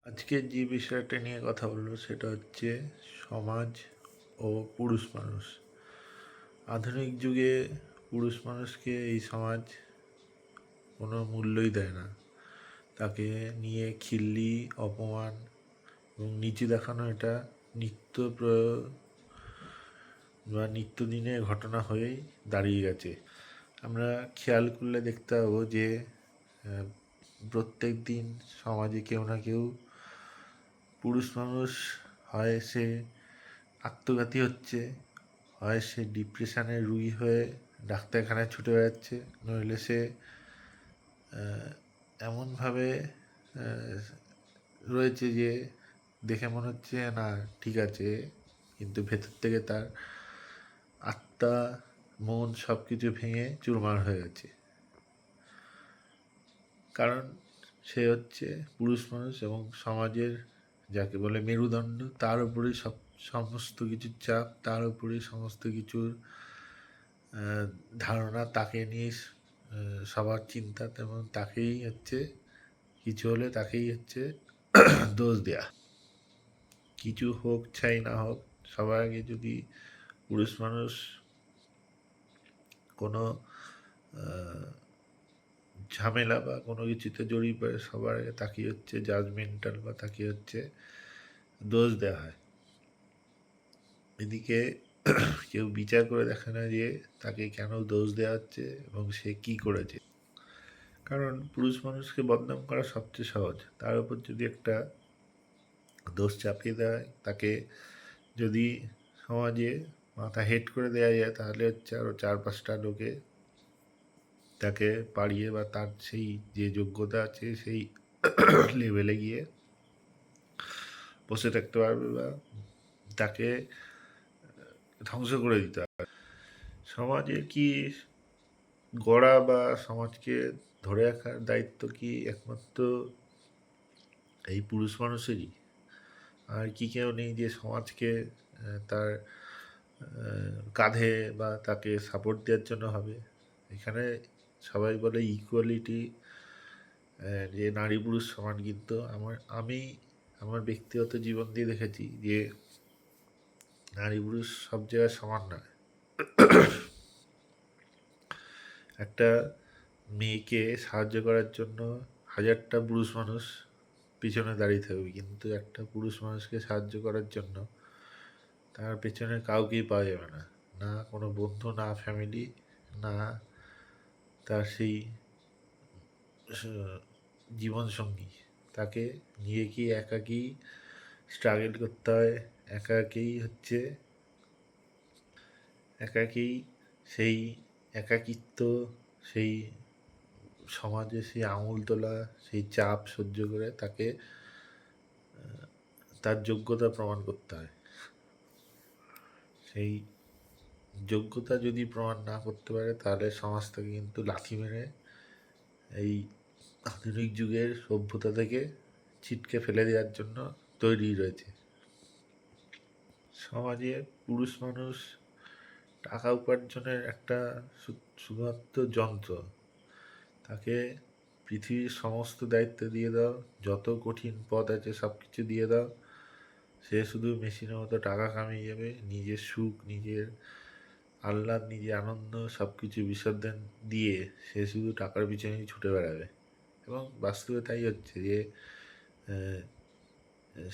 আজকের যে বিষয়টা নিয়ে কথা বলবো সেটা হচ্ছে সমাজ ও পুরুষ মানুষ। আধুনিক যুগে পুরুষ মানুষকে এই সমাজ কোনো মূল্যই দেয় না। তাকে নিয়ে খিল্লি, অপমান এবং নিচু দেখানো এটা নিত্য বা নিত্যদিনের ঘটনা হয়েই দাঁড়িয়ে গেছে। আমরা খেয়াল করলে দেখতে পাবো যে প্রত্যেক দিন সমাজে কেউ না কেউ পুরুষ মানুষ হয় সে আত্মঘাতী হচ্ছে, হয় সে ডিপ্রেশনের রুগী হয়ে ডাক্তারখানায় ছুটে বেড়াচ্ছে, নইলে সে এমনভাবে রয়েছে যে দেখে মনে হচ্ছে না ঠিক আছে, কিন্তু ভেতর থেকে তার আত্মা, মন সব কিছু ভেঙে চুরমার হয়ে গেছে। কারণ সে হচ্ছে পুরুষ মানুষ এবং সমাজের যাকে বলে মেরুদণ্ড, তার উপরেই সমস্ত কিছুর চাপ, তার উপরেই সমস্ত কিছুর ধারণা, তাকে নিয়ে সবার চিন্তা, তেমন তাকেই হচ্ছে কিছু হলে তাকেই হচ্ছে দোষ দেয়া। কিছু হোক চাই না হোক, সবার আগে যদি পুরুষ মানুষ কোনো ঝামেলা বা কোনো কিছুতে জড়িয়ে পড়ে, সবার আগে তাকে হচ্ছে জাজমেন্টাল বা তাকে হচ্ছে দোষ দেওয়া হয়। এদিকে কেউ বিচার করে দেখে না যে তাকে কেন দোষ দেওয়া হচ্ছে এবং সে কি করেছে। কারণ পুরুষ মানুষকে বদনাম করা সবচেয়ে সহজ, তার উপর যদি একটা দোষ চাপিয়ে দেওয়া হয়, তাকে যদি সমাজে মাথা হেট করে দেওয়া যায়, তাহলে হচ্ছে আরও 4-5টা লোকে তাকে পাড়িয়ে বা তার সেই যে যোগ্যতা আছে সেই লেভেলে গিয়ে বসে থাকতে পারবে বা তাকে ধ্বংস করে দিতে হবে। সমাজে কি গড়া বা সমাজকে ধরে রাখার দায়িত্ব কি একমাত্র এই পুরুষ মানুষেরই? আর কি কেউ নেই যে সমাজকে তার কাঁধে বা তাকে সাপোর্ট দেওয়ার জন্য হবে? এখানে সবাই বলে ইকুয়ালিটি, যে নারী পুরুষ সমান, কিন্তু আমি আমার ব্যক্তিগত জীবন দিয়ে দেখেছি যে নারী পুরুষ সব জায়গায় সমান নয়। একটা মেয়েকে সাহায্য করার জন্য 1000টা পুরুষ মানুষ পিছনে দাঁড়িয়ে থাকবে, কিন্তু একটা পুরুষ মানুষকে সাহায্য করার জন্য তার পেছনে কাউকেই পাওয়া যাবে না, না কোনো বন্ধু, না ফ্যামিলি, না তার সেই জীবনসঙ্গী। তাকে নিজেকে একাকী স্ট্রাগল করতে হয়, একাকেই সেই একাকিত্ব, সেই সমাজে সেই আঙুল তোলা, সেই চাপ সহ্য করে তাকে তার যোগ্যতা প্রমাণ করতে হয়। সেই যোগ্যতা যদি প্রমাণ না করতে পারে, তাহলে সমাজ তাকে কিন্তু লাথি মেরে এই আধুনিক যুগের সভ্যতা থেকে ছিটকে ফেলে দেওয়ার জন্য তৈরি রয়েছে। সমাজে পুরুষ মানুষ টাকা উপার্জনের একটা শুধুমাত্র যন্ত্র। তাকে পৃথিবীর সমস্ত দায়িত্ব দিয়ে দাও, যত কঠিন পথ আছে সব কিছু দিয়ে দাও, সে শুধু মেশিনের মতো টাকা কামিয়ে যাবে, নিজের সুখ, নিজের আহ্লাদ, নিজের আনন্দ সব কিছু বিসর্জন দিয়ে সে শুধু টাকার পিছনেই ছুটে বেড়াবে। এবং বাস্তবে তাই হচ্ছে যে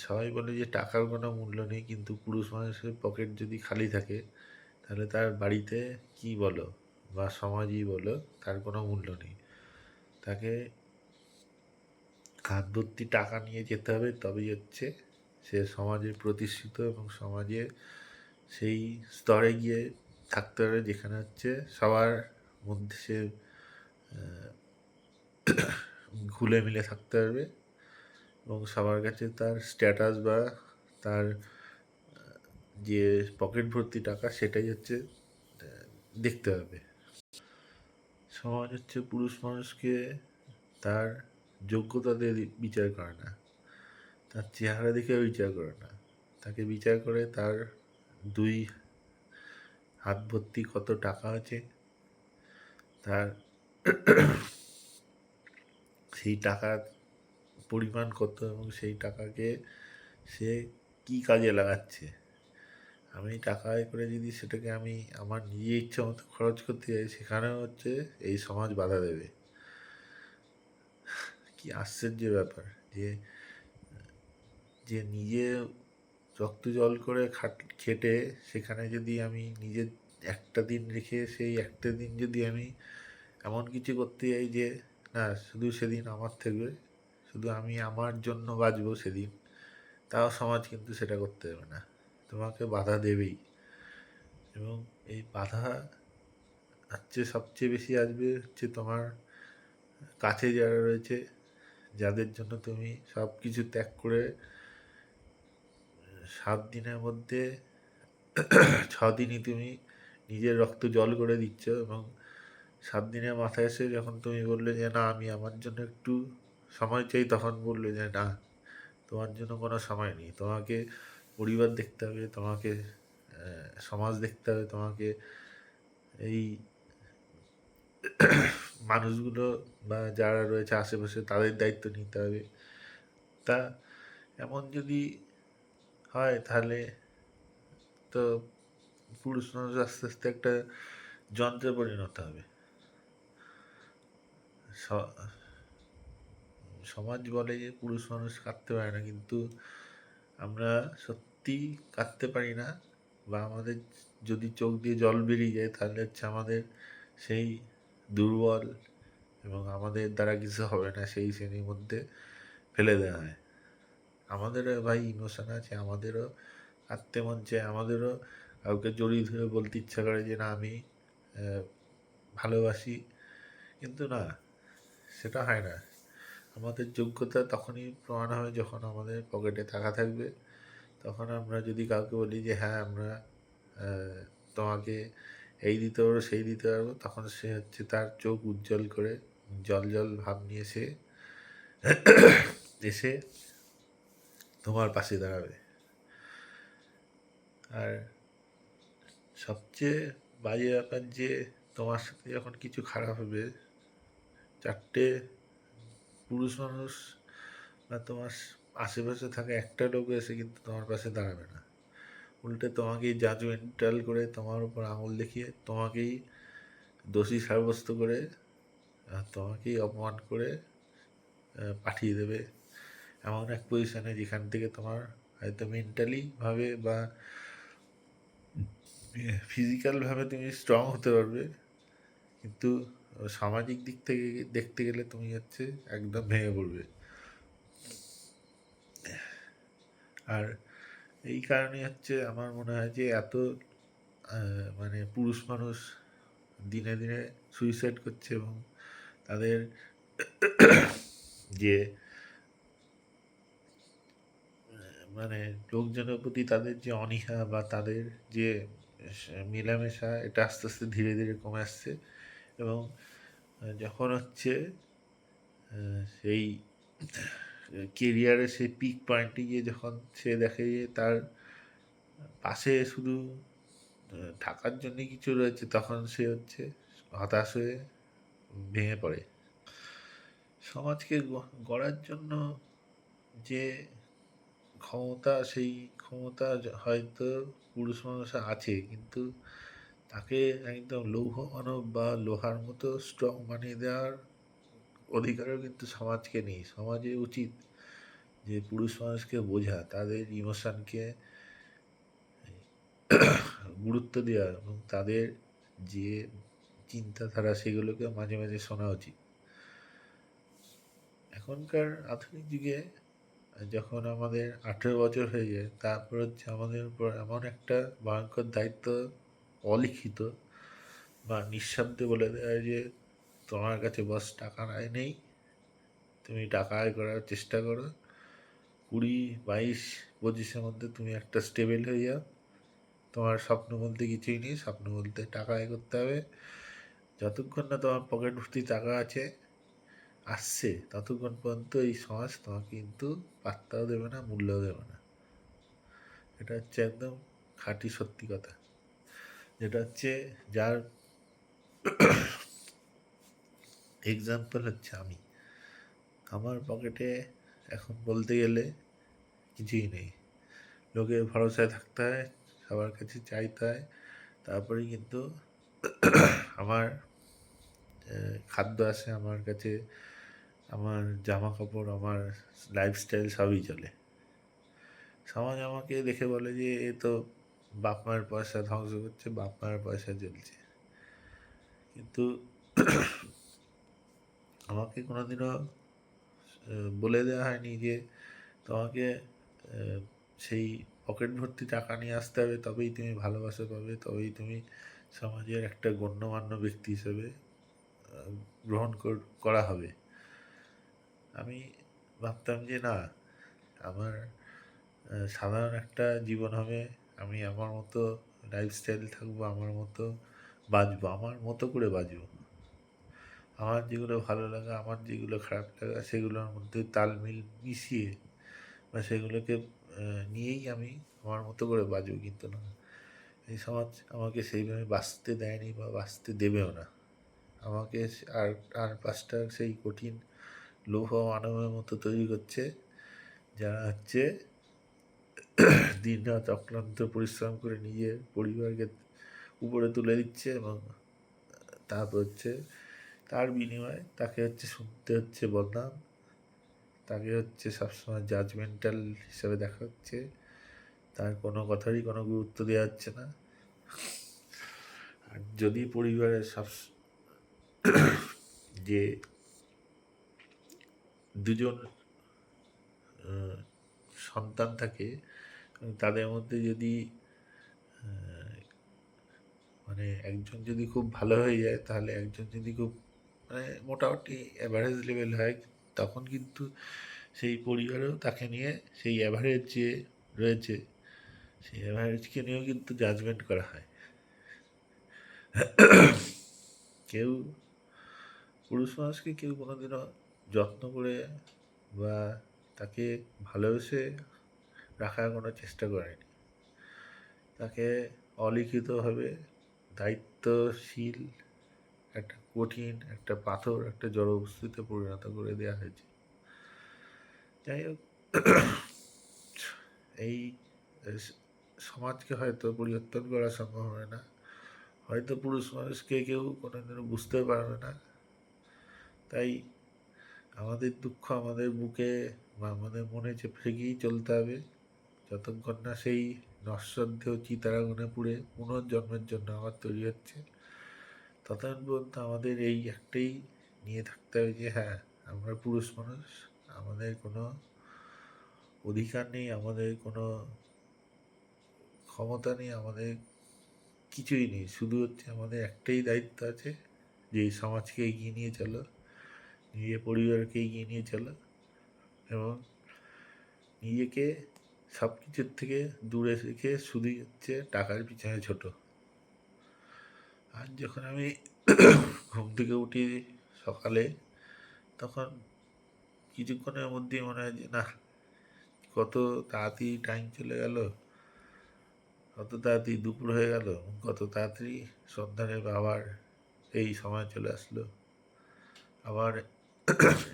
সবাই বলে যে টাকার কোনো মূল্য নেই, কিন্তু পুরুষ মানুষের পকেট যদি খালি থাকে, তাহলে তার বাড়িতে কি বলো বা সমাজই বলো, তার কোনো মূল্য নেই। তাকে হাত ভর্তি টাকা নিয়ে যেতে হবে, তবেই হচ্ছে সে সমাজে প্রতিষ্ঠিত এবং সমাজে সেই স্তরে গিয়ে থাকতে পারবে যেখানে হচ্ছে সবার মধ্যে সে ঘুলে মিলে থাকতে পারবে এবং সবার কাছে তার স্ট্যাটাস বা তার যে পকেট ভর্তি টাকা সেটাই হচ্ছে দেখতে হবে। সমাজ হচ্ছে পুরুষ মানুষকে তার যোগ্যতা দিয়ে বিচার করে না, তার চেহারা দেখে বিচার করে না, তাকে বিচার করে তার 2 হাত ভর্তি কত টাকা আছে, তার সেই টাকার পরিমাণ কত এবং সেই টাকাকে সে কি কাজে লাগাচ্ছে। আমি টাকা আয় করে যদি সেটাকে আমি আমার নিজের ইচ্ছা মতো খরচ করতে যাই, সেখানেও হচ্ছে এই সমাজ বাধা দেবে। কি আশ্চর্যের ব্যাপার যে যে নিজে রক্ত জল করে খেটে সেখানে যদি আমি নিজের একটা দিন রেখে সেই একটা দিন যদি আমি এমন কিছু করতে যাই যে না শুধু সেদিন আমার থাকবে, শুধু আমি আমার জন্য বাঁচবো সেদিন, তাও সমাজ কিন্তু সেটা করতে দেবে না, তোমাকে বাধা দেবেই। এবং এই বাধা হচ্ছে সবচেয়ে বেশি আসবে হচ্ছে তোমার কাছে যারা রয়েছে, যাদের জন্য তুমি সব কিছু ত্যাগ করে 7 দিনের মধ্যে 6 দিনই তুমি নিজের রক্ত জল করে দিচ্ছ, এবং 7 দিনের মাথায় এসে যখন তুমি বললে যে না আমি আমার জন্য একটু সময় চাই, তখন বললে যে না তোমার জন্য কোনো সময় নেই, তোমাকে পরিবার দেখতে হবে, তোমাকে সমাজ দেখতে হবে, তোমাকে এই মানুষগুলো বা যারা রয়েছে আশেপাশে তাদের দায়িত্ব নিতে হবে। তা এমন যদি হয় তাহলে তো পুরুষ মানুষ আস্তে আস্তে একটা যন্ত্রে পরিণত হবে। সমাজ বলে যে পুরুষ মানুষ কাঁদতে পারে না, কিন্তু আমরা সত্যি কাঁদতে পারি না, বা আমাদের যদি চোখ দিয়ে জল বেরিয়ে যায় তাহলে হচ্ছে আমাদের সেই দুর্বল এবং আমাদের দ্বারা কিছু হবে না সেই শ্রেণীর মধ্যে ফেলে দেওয়া হয়। আমাদেরও ভাই ইমোশন আছে, আমাদেরও কাঁদতে মন চায়, আমাদেরও কাউকে জড়িয়ে ধরে বলতে ইচ্ছা করে যে না আমি ভালোবাসি, কিন্তু না সেটা হয় না। আমাদের যোগ্যতা তখনই প্রমাণ হবে যখন আমাদের পকেটে টাকা থাকবে, তখন আমরা যদি কাউকে বলি যে হ্যাঁ আমরা তোমাকে এই দিতে পারবো সেই দিতে পারবো, তখন সে হচ্ছে তার চোখ উজ্জ্বল করে জল জল ভাব নিয়ে সে এসে তোমার পাশে দাঁড়াবে। আর সবচেয়ে বাজে ব্যাপার যে তোমার সাথে যখন কিছু খারাপ হবে, 4টে পুরুষ মানুষ বা তোমার আশেপাশে থাকা একটা লোক এসে কিন্তু তোমার পাশে দাঁড়াবে না, উল্টে তোমাকেই জাজমেন্টাল করে তোমার উপর আঙুল দেখিয়ে তোমাকেই দোষী সাব্যস্ত করে তোমাকেই অপমান করে পাঠিয়ে দেবে এমন এক পজিশনে যেখান থেকে তোমার হয়তো মেন্টালি ভাবে বা ফিজিক্যালভাবে তুমি স্ট্রং হতে পারবে, কিন্তু সামাজিক দিক থেকে দেখতে গেলে তুমি হচ্ছে একদম ভেঙে পড়বে। আর এই কারণে হচ্ছে আমার মনে হয় যে এত মানে পুরুষ মানুষ দিনে দিনে সুইসাইড করছে, এবং তাদের যে মানে লোকজনের প্রতি তাদের যে অনীহা বা তাদের যে মেলামেশা, এটা আস্তে আস্তে ধীরে ধীরে কমে আসছে। এবং যখন হচ্ছে সেই কেরিয়ারের সেই পিক পয়েন্টে গিয়ে যখন সে দেখে যে তার পাশে শুধু থাকার জন্য কিছু রয়েছে, তখন সে হচ্ছে হতাশ হয়ে ভেঙে পড়ে। সমাজকে গড়ার জন্য যে ক্ষমতা, সেই ক্ষমতা হয়তো পুরুষ মানুষের আছে, কিন্তু তাকে একদম লৌহ মানব বা লোহার মতো স্ট্রং বানিয়ে দেওয়ার অধিকারও কিন্তু সমাজকে নেই। সমাজে উচিত যে পুরুষ মানুষকে বোঝা, তাদের ইমোশনকে গুরুত্ব দেওয়া, এবং তাদের যে চিন্তাধারা সেগুলোকে মাঝে মাঝে শোনা উচিত। এখনকার আধুনিক যুগে যখন আমাদের 18 বছর হয়ে যায়, তারপর হচ্ছে আমাদের উপর এমন একটা ভয়ঙ্কর দায়িত্ব অলিখিত বা নিঃশব্দে বলে দেয় যে তোমার কাছে বস টাকা নেই, তুমি টাকা আয় করার চেষ্টা করো, 20, 22, 25-এর মধ্যে তুমি একটা স্টেবল হয়ে যাও, তোমার স্বপ্ন বলতে কিছুই নেই, স্বপ্ন বলতে টাকা আয় করতে হবে। যতক্ষণ না তোমার পকেট ভর্তি টাকা আসছে ততক্ষণ পর্যন্ত এই সমাজ তোমাকে কিন্তু পাত্তাও দেবে না, মূল্যও দেবে না। এটা হচ্ছে একদম খাঁটি সত্যি কথা, যেটা হচ্ছে যার এক্সাম্পল হচ্ছে আমি। আমার পকেটে এখন বলতে গেলে কিছুই নেই। লোকের ভরসায় থাকতে হয়, সবার কাছে চাইতে হয়, তারপরেই কিন্তু আমার খাদ্য আসে আমার কাছে, আমার জামা কাপড়, আমার লাইফস্টাইল সবই চলে। সমাজ আমাকে দেখে বলে যে এ তো বাপ মায়ের পয়সা ধ্বংস করছে, বাপ মায়ের পয়সা চলছে। কিন্তু আমাকে কোনোদিনও বলে দেওয়া হয়নি যে তোমাকে আহ, সেই পকেট ভর্তি টাকা নিয়ে আসতে হবে, তবেই তুমি ভালোবাসা পাবে, তবেই তুমি সমাজের একটা গণ্যমান্য ব্যক্তি হিসেবে আহ, গ্রহণ করা হবে। আমি ভাবতাম যে না, আমার সাধারণ একটা জীবন হবে, আমি আমার মতো লাইফস্টাইল থাকবো, আমার মতো বাঁচবো, আমার মতো করে বাঁচবো। আমার যেগুলো ভালো লাগা, আমার যেগুলো খারাপ লাগা, সেগুলোর মধ্যে তাল মিল মিশিয়ে বা সেগুলোকে নিয়েই আমি আমার মতো করে বাঁচবো। কিন্তু না, এই সমাজ আমাকে সেইভাবে বাঁচতে দেয়নি বা বাঁচতে দেবেও না। আমাকে আর আর পাঁচটা সেই কঠিন লৌহ মানবের মতো তৈরি করছে, যারা হচ্ছে দিনরাত অক্লান্ত পরিশ্রম করে নিজের পরিবারকে উপরে তুলে দিচ্ছে, এবং তারপর হচ্ছে তার বিনিময়ে তাকে হচ্ছে শুনতে হচ্ছে বদনাম, তাকে হচ্ছে সবসময় জাজমেন্টাল হিসাবে দেখা হচ্ছে, তার কোনো কথারই কোনো গুরুত্ব দেওয়া হচ্ছে না। আর যদি পরিবারের যে দুজন সন্তান থাকে, তাদের মধ্যে যদি মানে একজন যদি খুব ভালো হয়ে যায়, তাহলে একজন যদি খুব মানে মোটামুটি অ্যাভারেজ লেভেল হয়, তখন কিন্তু সেই পরিবারেও তাকে নিয়ে সেই অ্যাভারেজ যে রয়েছে, সেই অ্যাভারেজকে নিয়েও কিন্তু জাজমেন্ট করা হয়। কেউ পুরুষ মানুষকে কেউ কোনোদিনও যত্ন করে বা তাকে ভালোবেসে রাখার কোনো চেষ্টা করেনি। তাকে অলিখিতভাবে দায়িত্বশীল একটা কঠিন একটা পাথর, একটা জড়বস্তুতে পরিণত করে দেওয়া হয়েছে। যাই হোক, এই সমাজকে হয়তো পরিবর্তন করা সম্ভব হয় না, হয়তো পুরুষ মানুষকে কেউ কোনোদিনও বুঝতে পারবে না। তাই আমাদের দুঃখ আমাদের বুকে বা আমাদের মনে চেপে রেখেই চলতে হবে, যতক্ষণ না সেই নশ্বর দেহ চিতার আগুনে পুড়ে পুনর্জন্মের জন্য আবার তৈরি হচ্ছে, ততক্ষণ পর্যন্ত আমাদের এই একটাই নিয়ে থাকতে হবে যে হ্যাঁ, আমরা পুরুষ মানুষ, আমাদের কোনো অধিকার নেই, আমাদের কোনো ক্ষমতা নেই, আমাদের কিছুই নেই, শুধু হচ্ছে আমাদের একটাই দায়িত্ব আছে যে এই সমাজকে এগিয়ে নিয়ে চলো, নিজের পরিবারকে এগিয়ে নিয়ে চলো, এবং নিজেকে সব কিছুর থেকে দূরে রেখে শুধুই হচ্ছে টাকার পিছনে ছোট। আর যখন আমি ঘুম থেকে উঠি সকালে, তখন কিছুক্ষণের মধ্যেই মনে হয় যে না, কত তাড়াতাড়ি টাইম চলে গেল, কত তাড়াতাড়ি দুপুর হয়ে গেল, কত তাড়াতাড়ি সন্ধ্যানে আবার এই সময় চলে আসলো, আবার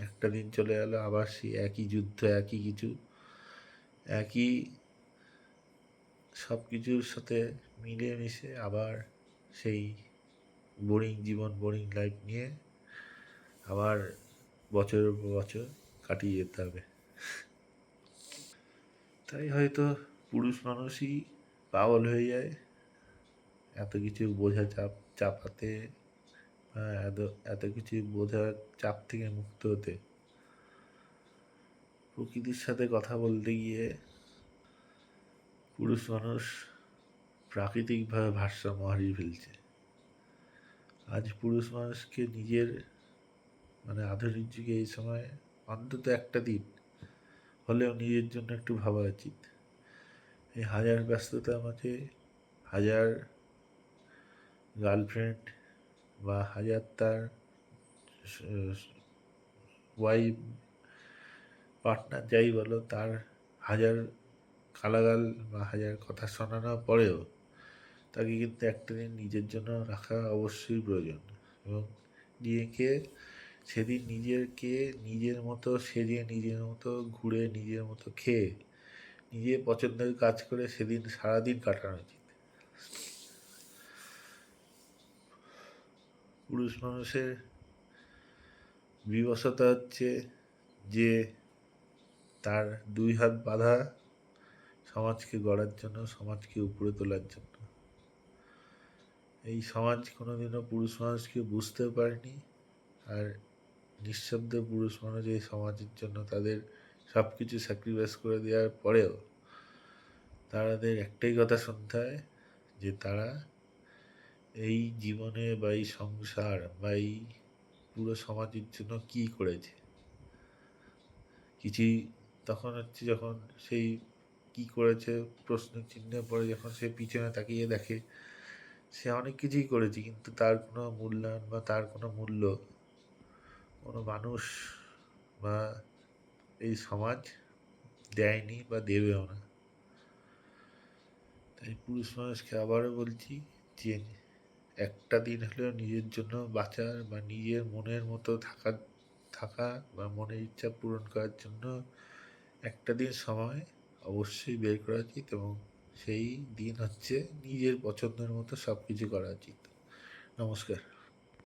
একটা দিন চলে গেল, আবার সেই একই যুদ্ধ, একই কিছু, একই সব কিছুর সাথে মিলিয়ে মিশে আবার সেই বোরিং জীবন, বোরিং লাইফ নিয়ে আবার বছরের পর বছর কাটিয়ে যেতে হবে। তাই হয়তো পুরুষ মানুষই পাগল হয়ে যায় এত কিছু বোঝা চাপাতে, এত এত কিছু বোঝার চাপ থেকে মুক্ত হতে। প্রকৃতির সাথে কথা বলতে গিয়ে পুরুষ মানুষ প্রাকৃতিকভাবে ভারসাম্য হারিয়ে ফেলছে। আজ পুরুষ মানুষকে নিজের মানে আধুনিক যুগে এই সময় অন্তত একটা দিন হলেও নিজের জন্য একটু ভাবা উচিত। এই হাজার ব্যস্ততার মাঝে হাজার গার্লফ্রেন্ড বা হাজার তার ওয়াইফ, পার্টনার যাই বলো, তার হাজার গালাগাল বা হাজার কথা শোনানোর পরেও তাকে কিন্তু একটা দিন নিজের জন্য রাখা অবশ্যই প্রয়োজন, এবং নিজেকে সেদিন নিজেকে নিজের মতো সেজে, নিজের মতো ঘুরে, নিজের মতো খেয়ে, নিজের পছন্দের কাজ করে সেদিন সারাদিন কাটানো উচিত। পুরুষ মানুষের বিবশতা হচ্ছে যে তার দুই হাত বাঁধা সমাজকে গড়ার জন্য, সমাজকে উপরে তোলার জন্য। এই সমাজ কোনোদিনও পুরুষ মানুষকে বুঝতেও পারেনি, আর নিঃশব্দে পুরুষ মানুষ এই সমাজের জন্য তাদের সব কিছু স্যাক্রিফাইস করে দেওয়ার পরেও তাদের একটাই কথা শুনতে হয়, যে তারা এই জীবনে বা এই সংসার বা এই পুরো সমাজের জন্য কী করেছে। কিছুই তখন হচ্ছে যখন সেই কি করেছে প্রশ্ন চিহ্নের পরে যখন সে পিছনে তাকিয়ে দেখে সে অনেক কিছুই করেছে, কিন্তু তার কোনো মূল্যায়ন বা তার কোনো মূল্য কোনো মানুষ বা এই সমাজ দেয়নি বা দেবেও না। তাই পুরুষ মানুষকে আবারও বলছি যে একটা দিন হলেও নিজের জন্য বাঁচার বা নিজের মনের মতো থাকা বা মনের ইচ্ছা পূরণ করার জন্য একটা দিন সময় অবশ্যই বের করা উচিত, এবং সেই দিন হচ্ছে নিজের পছন্দের মতো সব কিছু করা উচিত। নমস্কার।